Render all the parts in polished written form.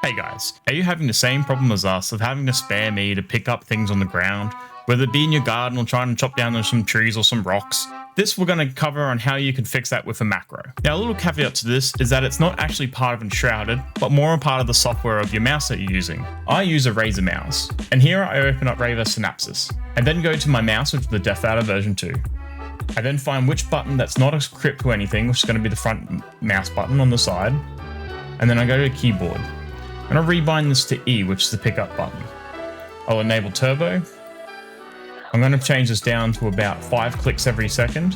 Hey guys, are you having the same problem as us of having to spare me to pick up things on the ground, whether it be in your garden or trying to chop down some trees or some rocks? This we're going to cover on how you can fix that with a macro. Now a little caveat to this is that it's not actually part of Enshrouded, but more a part of the software of your mouse that you're using. I use a Razer mouse, and here I open up Razer Synapses, and then go to my mouse, which is the Death Adder version 2. I then find which button that's not equipped to anything, which is going to be the front mouse button on the side, and then I go to the keyboard. And I'll rebind this to E, which is the pickup button. I'll enable turbo. I'm going to change this down to about 5 clicks every second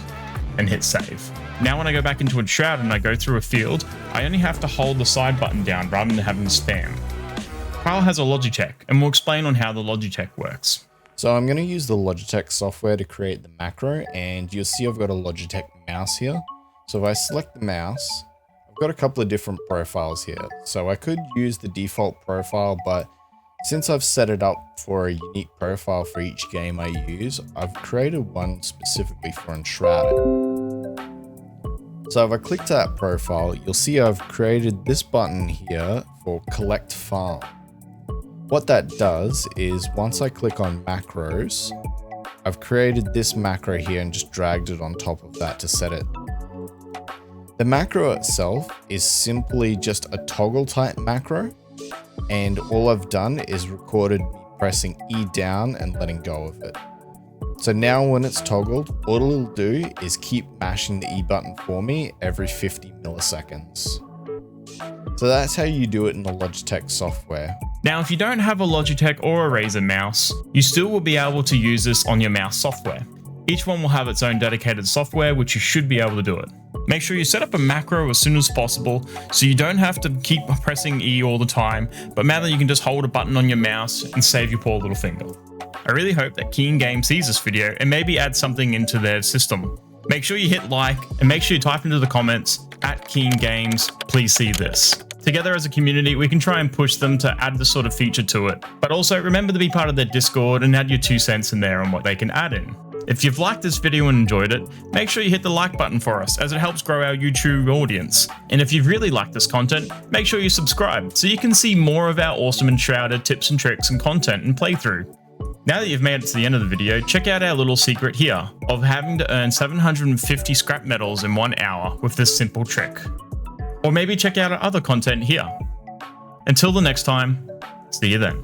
and hit save. Now when I go back into Enshrouded and I go through a field, I only have to hold the side button down rather than having to spam. Kyle has a Logitech and we'll explain on how the Logitech works. So I'm going to use the Logitech software to create the macro, and you'll see I've got a Logitech mouse here. So if I select the mouse, I've got a couple of different profiles here. So I could use the default profile, but since I've set it up for a unique profile for each game I use, I've created one specifically for Enshrouded. So if I click to that profile, you'll see I've created this button here for Collect Farm. What that does is once I click on macros, I've created this macro here and just dragged it on top of that to set it. The macro itself is simply just a toggle type macro, and all I've done is recorded me pressing E down and letting go of it. So now when it's toggled, all it'll do is keep mashing the E button for me every 50 milliseconds. So that's how you do it in the Logitech software. Now if you don't have a Logitech or a Razer mouse, you still will be able to use this on your mouse software. Each one will have its own dedicated software, which you should be able to do it. Make sure you set up a macro as soon as possible so you don't have to keep pressing E all the time, but rather you can just hold a button on your mouse and save your poor little finger. I really hope that Keen Games sees this video and maybe add something into their system. Make sure you hit like and make sure you type into the comments @Keen Games, please see this. Together as a community, we can try and push them to add this sort of feature to it. But also remember to be part of their Discord and add your 2 cents in there on what they can add in. If you've liked this video and enjoyed it, make sure you hit the like button for us as it helps grow our YouTube audience. And if you've really liked this content, make sure you subscribe so you can see more of our awesome Enshrouded tips and tricks and content and playthrough. Now that you've made it to the end of the video, check out our little secret here of having to earn 750 scrap metals in 1 hour with this simple trick. Or maybe check out our other content here. Until the next time, see you then.